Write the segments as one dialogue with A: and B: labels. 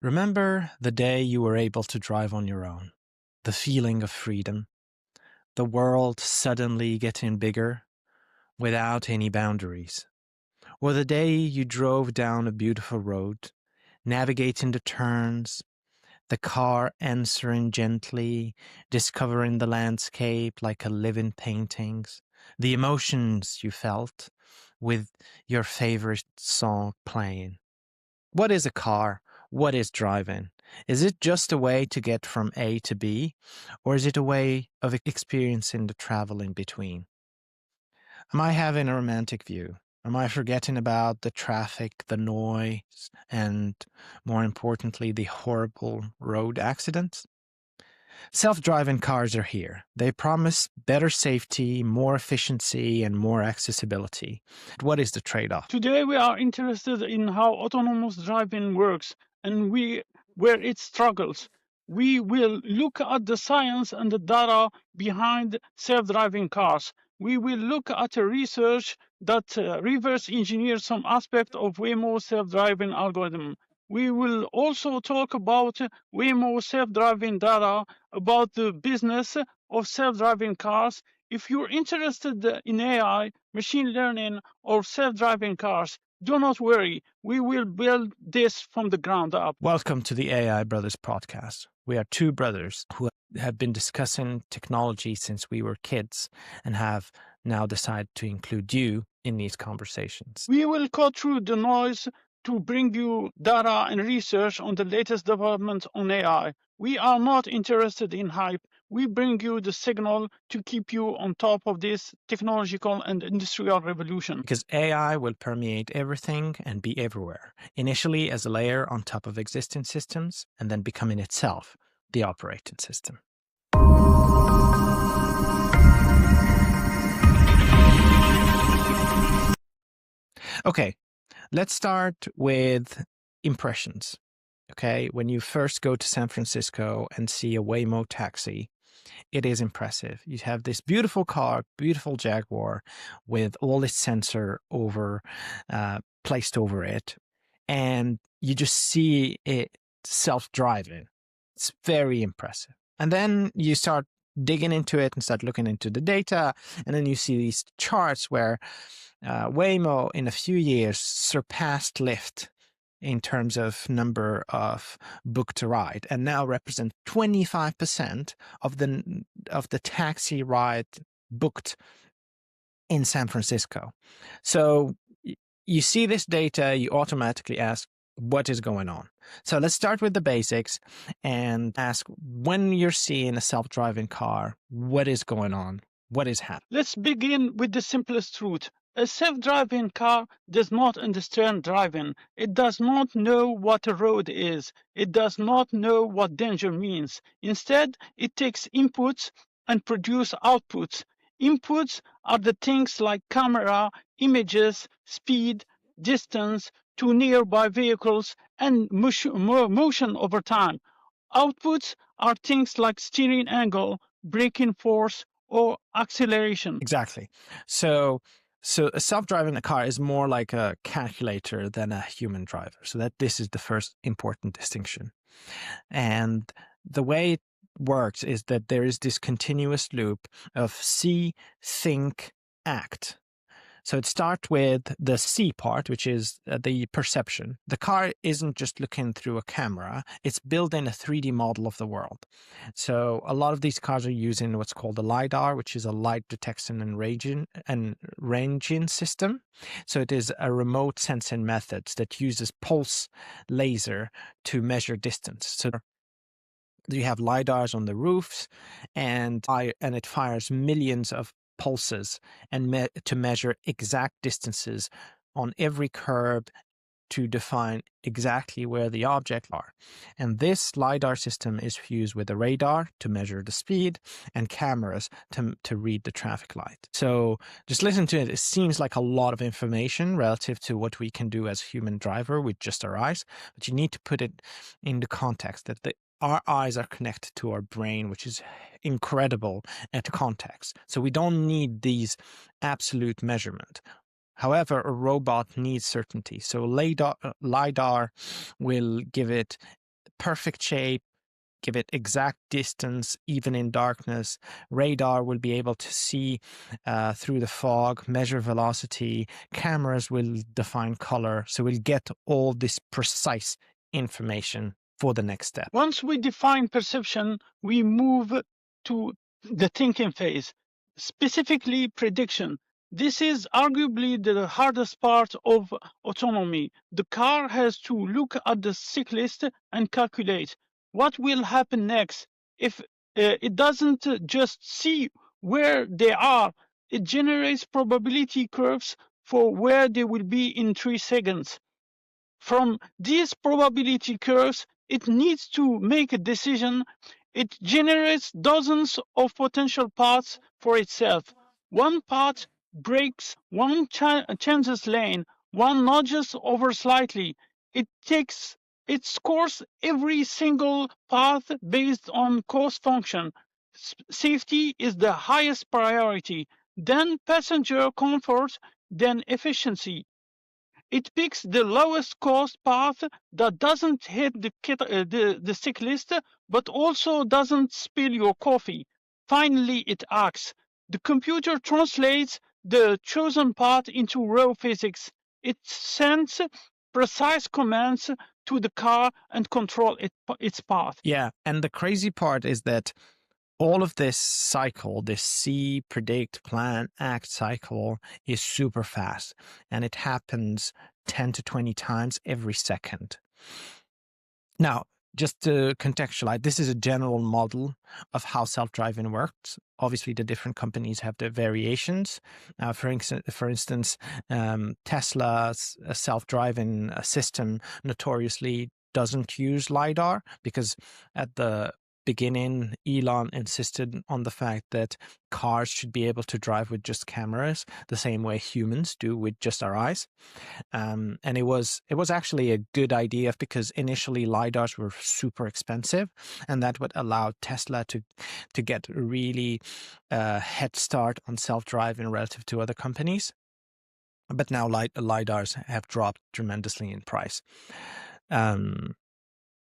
A: Remember the day you were able to drive on your own, the feeling of freedom, the world suddenly getting bigger without any boundaries, or the day you drove down a beautiful road, navigating the turns, the car answering gently, discovering the landscape like a living painting, the emotions you felt with your favorite song playing. What is a car? What is driving? Is it just a way to get from A to B, or is it a way of experiencing the travel in between? Am I having a romantic view? Am I forgetting about the traffic, the noise, and more importantly, the horrible road accidents? Self-driving cars are here. They promise better safety, more efficiency, and more accessibility. What is the trade-off?
B: Today we are interested in how autonomous driving works and where it struggles. We will look at the science and the data behind self-driving cars. We will look at a research that reverse engineers some aspect of Waymo self-driving algorithm. We will also talk about Waymo self-driving data, about the business of self-driving cars. If you're interested in AI, machine learning, or self-driving cars, do not worry. We will build this from the ground up.
A: Welcome to the AI Brothers podcast. We are two brothers who have been discussing technology since we were kids and have now decided to include you in these conversations.
B: We will cut through the noise to bring you data and research on the latest developments on AI. We are not interested in hype. We bring you the signal to keep you on top of this technological and industrial revolution.
A: Because AI will permeate everything and be everywhere, initially as a layer on top of existing systems, and then becoming itself the operating system. Okay, let's start with impressions. Okay, when you first go to San Francisco and see a Waymo taxi, it is impressive. You have this beautiful car, beautiful Jaguar, with all its sensor placed over it, and you just see it self-driving. It's very impressive. And then you start digging into it and start looking into the data, and then you see these charts where Waymo in a few years surpassed Lyft in terms of number of booked ride, and now represent 25% of the taxi ride booked in San Francisco. So you see this data, you automatically ask, what is going on? So let's start with the basics and ask, when you're seeing a self-driving car, what is going on? What is happening?
B: Let's begin with the simplest truth. A self-driving car does not understand driving. It does not know what a road is. It does not know what danger means. Instead, it takes inputs and produces outputs. Inputs are the things like camera, images, speed, distance to nearby vehicles, and motion over time. Outputs are things like steering angle, braking force, or acceleration.
A: Exactly. So a self-driving car is more like a calculator than a human driver. So that this is the first important distinction. And the way it works is that there is this continuous loop of see, think, act. So it starts with the see part, which is the perception. The car isn't just looking through a camera, it's building a 3D model of the world. So a lot of these cars are using what's called a LiDAR, which is a light detection and ranging system. So it is a remote sensing method that uses pulse laser to measure distance. So you have LiDARs on the roofs, and it fires millions of pulses and to measure exact distances on every curb to define exactly where the objects are. And this LiDAR system is fused with a radar to measure the speed and cameras to read the traffic light. So just listen to it. It seems like a lot of information relative to what we can do as human driver with just our eyes, but you need to put it in the context that our eyes are connected to our brain, which is incredible at context. So we don't need these absolute measurement. However, a robot needs certainty. So LiDAR will give it perfect shape, give it exact distance, even in darkness. Radar will be able to see through the fog, measure velocity. Cameras will define color. So we'll get all this precise information for the next step.
B: Once we define perception, we move to the thinking phase, specifically prediction. This is arguably the hardest part of autonomy. The car has to look at the cyclist and calculate what will happen next. If it doesn't just see where they are, it generates probability curves for where they will be in 3 seconds. From these probability curves, it needs to make a decision. It generates dozens of potential paths for itself. One path breaks, one changes lane, one nudges over slightly. It scores every single path based on cost function. Safety is the highest priority, then passenger comfort, then efficiency. It picks the lowest cost path that doesn't hit the cyclist, but also doesn't spill your coffee. Finally, it acts. The computer translates the chosen path into raw physics. It sends precise commands to the car and control its path.
A: Yeah, and the crazy part is that all of this cycle, this see, predict, plan, act cycle is super fast, and it happens 10 to 20 times every second. Now, just to contextualize, this is a general model of how self-driving works. Obviously, the different companies have their variations. For instance, Tesla's self-driving system notoriously doesn't use LiDAR because at the beginning, Elon insisted on the fact that cars should be able to drive with just cameras, the same way humans do with just our eyes. And it was actually a good idea because initially LiDARs were super expensive, and that would allow Tesla to get a really head start on self-driving relative to other companies. But now LiDARs have dropped tremendously in price.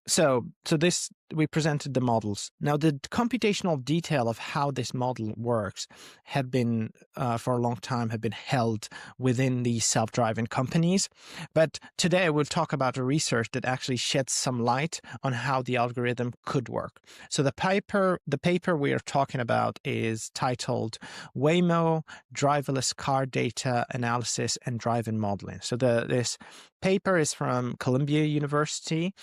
A: So this, we presented the models. Now, the computational detail of how this model works have been, for a long time, have been held within these self-driving companies. But today we'll talk about a research that actually sheds some light on how the algorithm could work. So the paper we are talking about is titled Waymo, Driverless Car Data Analysis and Driving Modeling. So this paper is from Columbia University,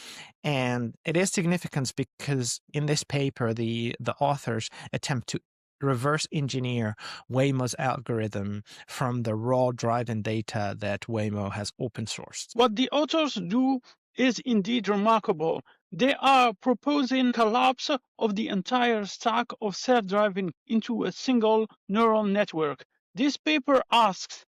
A: and it is significant because in this paper, the authors attempt to reverse engineer Waymo's algorithm from the raw driving data that Waymo has open sourced.
B: What the authors do is indeed remarkable. They are proposing collapse of the entire stack of self-driving into a single neural network. This paper asks,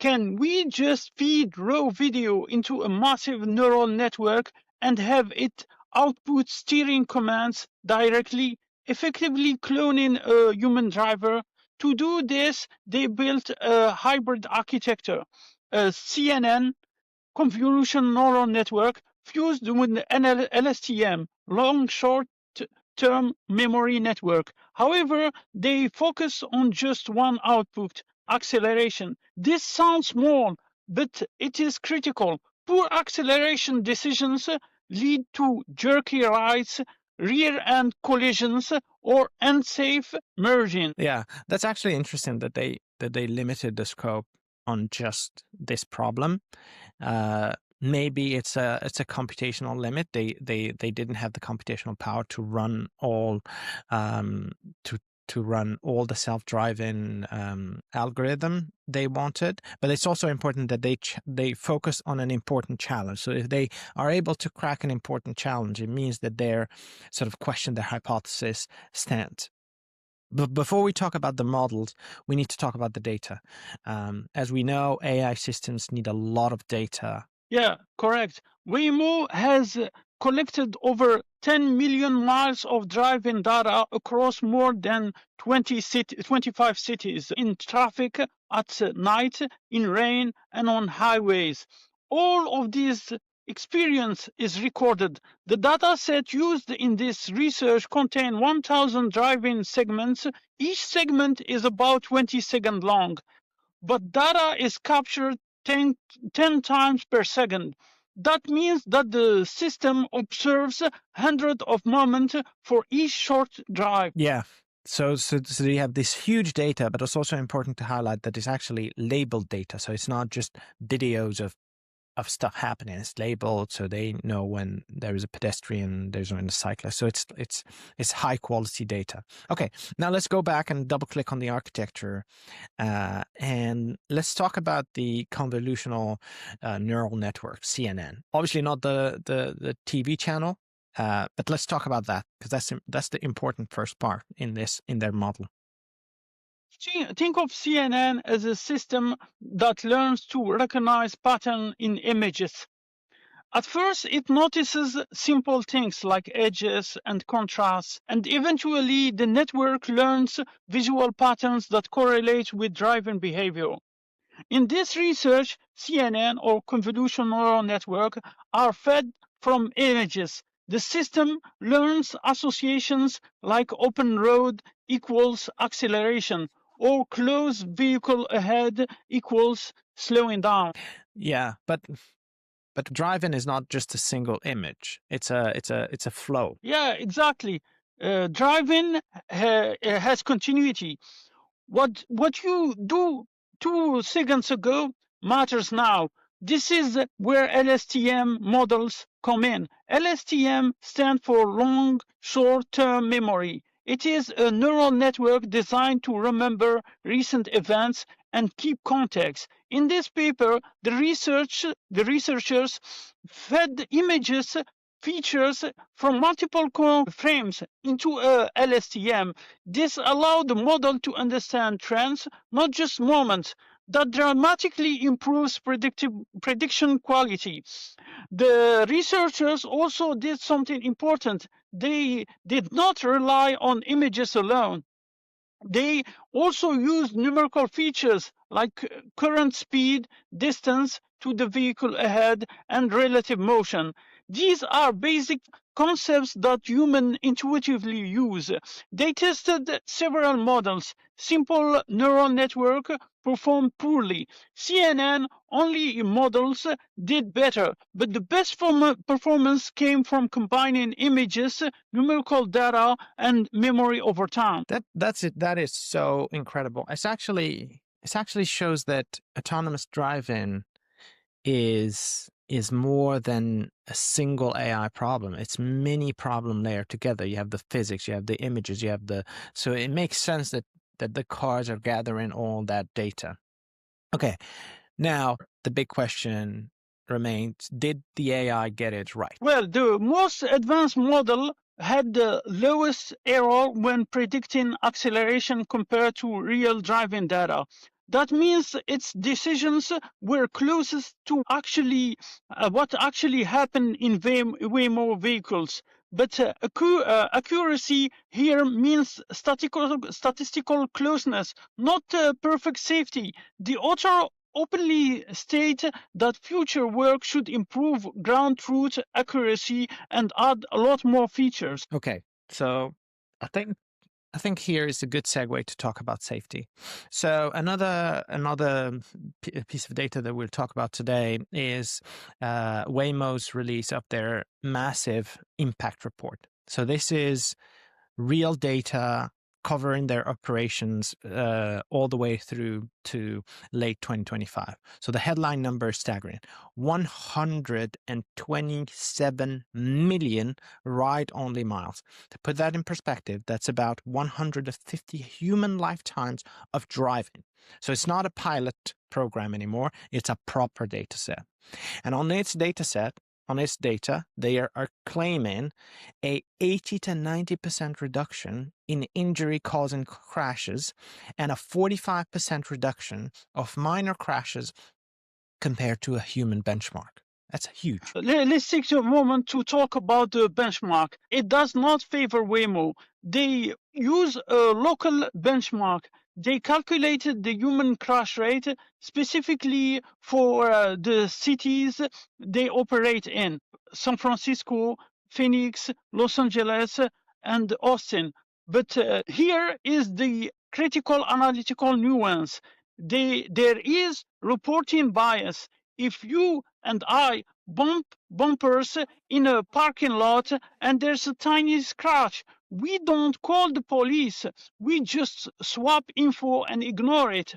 B: can we just feed raw video into a massive neural network and have it output steering commands directly, effectively cloning a human driver? To do this, they built a hybrid architecture, a CNN, convolutional neural network, fused with an LSTM, long short-term memory network. However, they focus on just one output, acceleration. This sounds small, but it is critical. Poor acceleration decisions lead to jerky rides, rear-end collisions, or unsafe merging.
A: Yeah, that's actually interesting that they limited the scope on just this problem. Maybe it's a computational limit. They didn't have the computational power to run all to run all the self-driving algorithm they wanted. But it's also important that they focus on an important challenge. So if they are able to crack an important challenge, it means that their sort of question, their hypothesis stands. But before we talk about the models, we need to talk about the data. As we know, AI systems need a lot of data.
B: Yeah, correct. Waymo has collected over 10 million miles of driving data across more than 25 cities, in traffic, at night, in rain, and on highways. All of this experience is recorded. The data set used in this research contains 1,000 driving segments. Each segment is about 20 seconds long, but data is captured 10 times per second. That means that the system observes hundreds of moments for each short drive.
A: Yeah. So you have this huge data, but it's also important to highlight that it's actually labeled data. So it's not just videos of stuff happening. It's labeled, so they know when there is a pedestrian, there's when a cyclist. So it's high quality data. Okay, now let's go back and double click on the architecture, and let's talk about the convolutional neural network, CNN. Obviously not the TV channel, but let's talk about that because that's the important first part in their model.
B: Think of CNN as a system that learns to recognize patterns in images. At first, it notices simple things like edges and contrasts, and eventually the network learns visual patterns that correlate with driving behavior. In this research, CNN or convolutional neural network are fed from images. The system learns associations like open road equals acceleration or close vehicle ahead equals slowing down.
A: Yeah, but driving is not just a single image. It's a flow.
B: Yeah, exactly. Driving has continuity. What you do 2 seconds ago matters now. This is where LSTM models come in. LSTM stands for long short-term memory. It is a neural network designed to remember recent events and keep context. In this paper, the researchers fed images features from multiple frames into a LSTM. This allowed the model to understand trends, not just moments. That dramatically improves prediction quality. The researchers also did something important. They did not rely on images alone. They also used numerical features like current speed, distance to the vehicle ahead, and relative motion. These are basic concepts that humans intuitively use. They tested several models. Simple neural network performed poorly. CNN only models did better, but the best performance came from combining images, numerical data, and memory over time.
A: That's it. That is so incredible. It actually shows that autonomous driving is more than a single AI problem. It's many problem layered together. You have the physics, you have the images, you have so it makes sense that the cars are gathering all that data. Okay, now the big question remains: did the AI get it right?
B: Well, the most advanced model had the lowest error when predicting acceleration compared to real driving data. That means its decisions were closest to what actually happened in Waymo vehicles. But accuracy here means statistical closeness, not perfect safety. The author openly state that future work should improve ground truth accuracy and add a lot more features.
A: Okay, so I think here is a good segue to talk about safety. So another piece of data that we'll talk about today is Waymo's release of their massive impact report. So this is real data covering their operations all the way through to late 2025. So the headline number is staggering: 127 million ride-only miles. To put that in perspective, that's about 150 human lifetimes of driving. So it's not a pilot program anymore, it's a proper data set. And on its data, they are claiming a 80 to 90% reduction in injury-causing crashes and a 45% reduction of minor crashes compared to a human benchmark. That's huge.
B: Let's take a moment to talk about the benchmark. It does not favor Waymo. They use a local benchmark. they calculated the human crash rate specifically for the cities they operate in: San Francisco, Phoenix, Los Angeles, and Austin. But here is the critical analytical nuance. There is reporting bias. If you and I bump bumpers in a parking lot and there's a tiny scratch, we don't call the police. We just swap info and ignore it.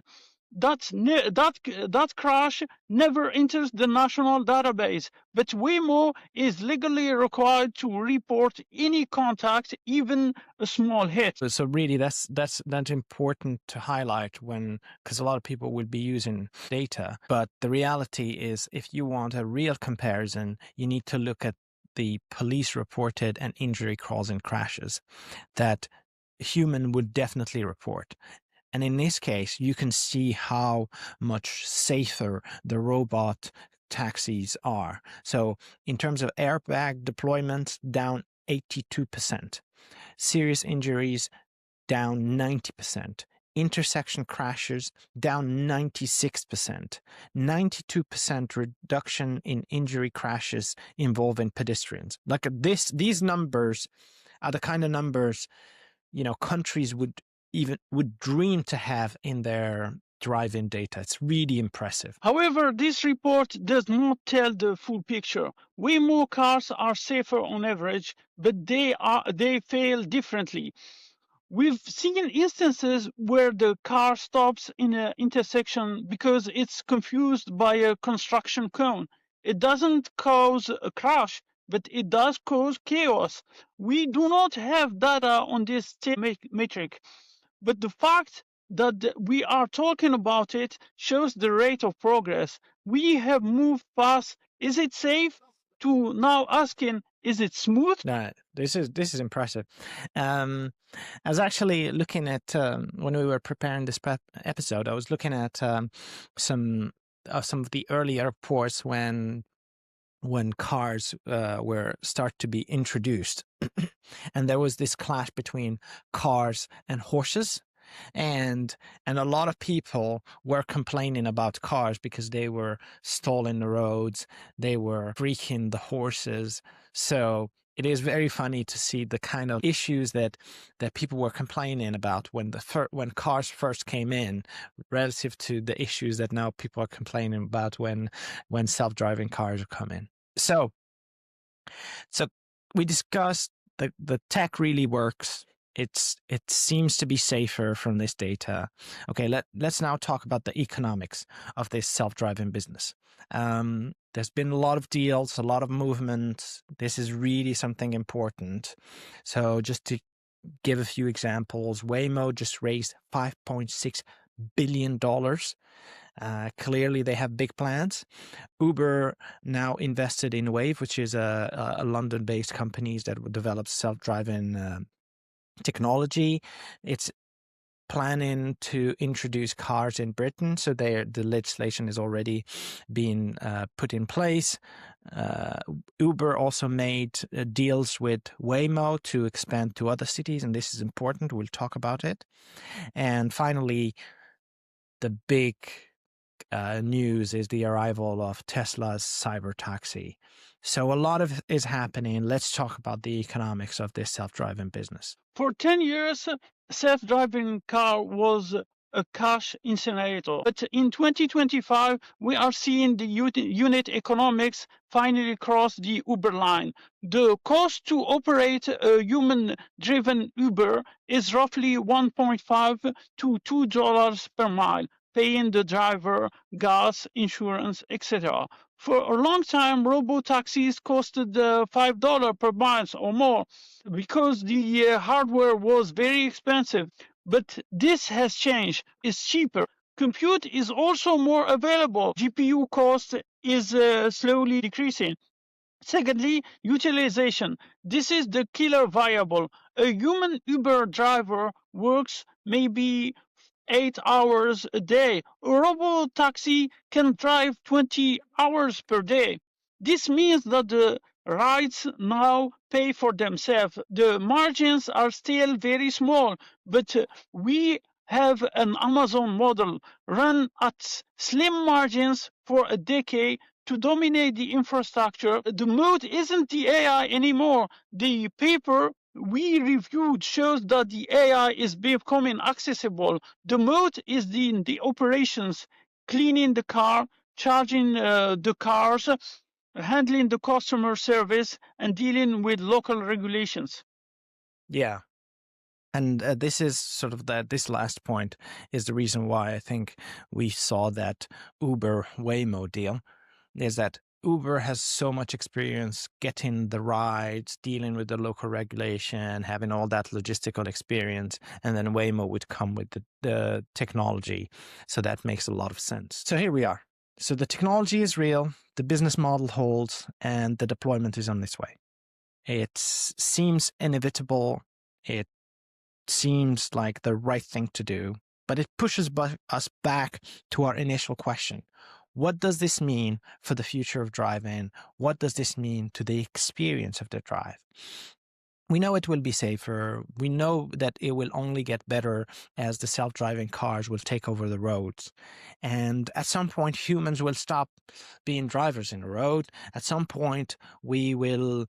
B: That crash never enters the national database, but Waymo is legally required to report any contact, even a small hit.
A: So really, that's important to highlight because a lot of people will be using data, but the reality is, if you want a real comparison, you need to look at the police reported and injury causing crashes that human would definitely report. And in this case, you can see how much safer the robot taxis are. So in terms of airbag deployment, down 82%. Serious injuries, down 90%. Intersection crashes, down 96%. 92% reduction in injury crashes involving pedestrians. Like these numbers are the kind of numbers, countries would dream to have in their drive-in data. It's really impressive.
B: However, this report does not tell the full picture. Waymo cars are safer on average, but they fail differently. We've seen instances where the car stops in an intersection because it's confused by a construction cone. It doesn't cause a crash, but it does cause chaos. We do not have data on this metric, but the fact that we are talking about it shows the rate of progress. We have moved past, is it safe, to now asking, is it smooth?
A: This is impressive. I was actually looking at when we were preparing this episode. I was looking at some of the earlier reports when cars were start to be introduced, and there was this clash between cars and horses. And a lot of people were complaining about cars because they were stalling the roads, they were freaking the horses. So it is very funny to see the kind of issues that people were complaining about when cars first came in, relative to the issues that now people are complaining about when self-driving cars are coming. So we discussed the tech really works. It seems to be safer from this data. Okay, let's now talk about the economics of this self-driving business. There's been a lot of deals, a lot of movement. This is really something important. So just to give a few examples, Waymo just raised $5.6 billion. Clearly, they have big plans. Uber now invested in Wave, which is a London-based company that develops self-driving technology. It's planning to introduce cars in Britain, so the legislation is already being put in place. Uber also made deals with Waymo to expand to other cities, and this is important. We'll talk about it. And finally, the big news is the arrival of Tesla's cyber taxi. So a lot of is happening. Let's talk about the economics of this self-driving business.
B: For 10 years, self-driving car was a cash incinerator. But in 2025, we are seeing the unit economics finally cross the Uber line. The cost to operate a human-driven Uber is roughly $1.5 to $2 per mile, paying the driver, gas, insurance, etc. For a long time, robo-taxis costed $5 per mile or more because the hardware was very expensive. But this has changed. It's cheaper. Compute is also more available. GPU cost is slowly decreasing. Secondly, utilization. This is the killer variable. A human Uber driver works maybe 8 hours a day. A robo taxi can drive 20 hours per day. This means that the rides now pay for themselves. The margins are still very small, but we have an Amazon model run at slim margins for a decade to dominate the infrastructure. The moat isn't the AI anymore. The paper we reviewed shows that the AI is becoming accessible. The moat is the operations, cleaning the car, charging the cars, handling the customer service, and dealing with local regulations.
A: Yeah. And this is sort of this last point is the reason why I think we saw that Uber Waymo deal, is that Uber has so much experience getting the rides, dealing with the local regulation, having all that logistical experience, and then Waymo would come with the technology. So that makes a lot of sense. So here we are. So the technology is real, the business model holds, and the deployment is on its way. It seems inevitable. It seems like the right thing to do, but it pushes us back to our initial question. What does this mean for the future of driving? What does this mean to the experience of the drive? We know it will be safer. We know that it will only get better as the self-driving cars will take over the roads. And at some point, humans will stop being drivers in the road. At some point, we will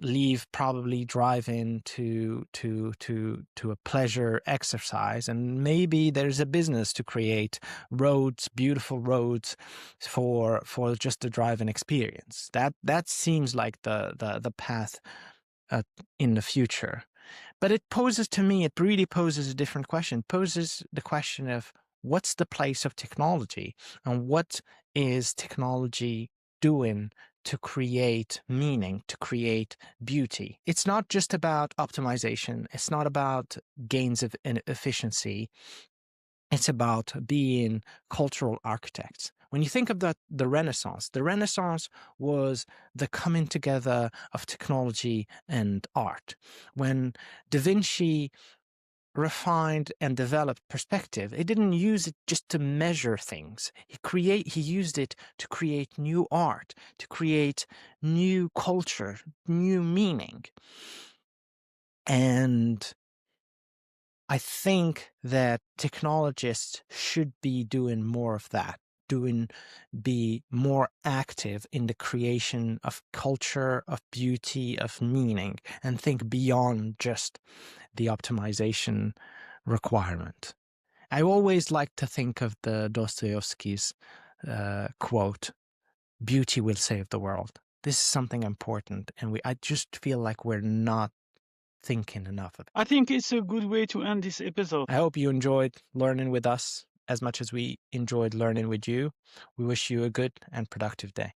A: leave probably driving to a pleasure exercise, and maybe there's a business to create roads, beautiful roads for just the driving experience. That seems like the path in the future. But it poses to me, it really poses a different question. It poses the question of what's the place of technology, and what is technology doing to create meaning, to create beauty. It's not just about optimization. It's not about gains of efficiency. It's about being cultural architects. When you think of the Renaissance was the coming together of technology and art. When Da Vinci refined and developed perspective, he didn't use it just to measure things. He used it to create new art, to create new culture, new meaning. And I think that technologists should be doing more of that, be more active in the creation of culture, of beauty, of meaning, and think beyond just the optimization requirement. I always like to think of the Dostoevsky's quote, "Beauty will save the world." This is something important, and I just feel like we're not thinking enough of it.
B: I think it's a good way to end this episode.
A: I hope you enjoyed learning with us as much as we enjoyed learning with you. We wish you a good and productive day.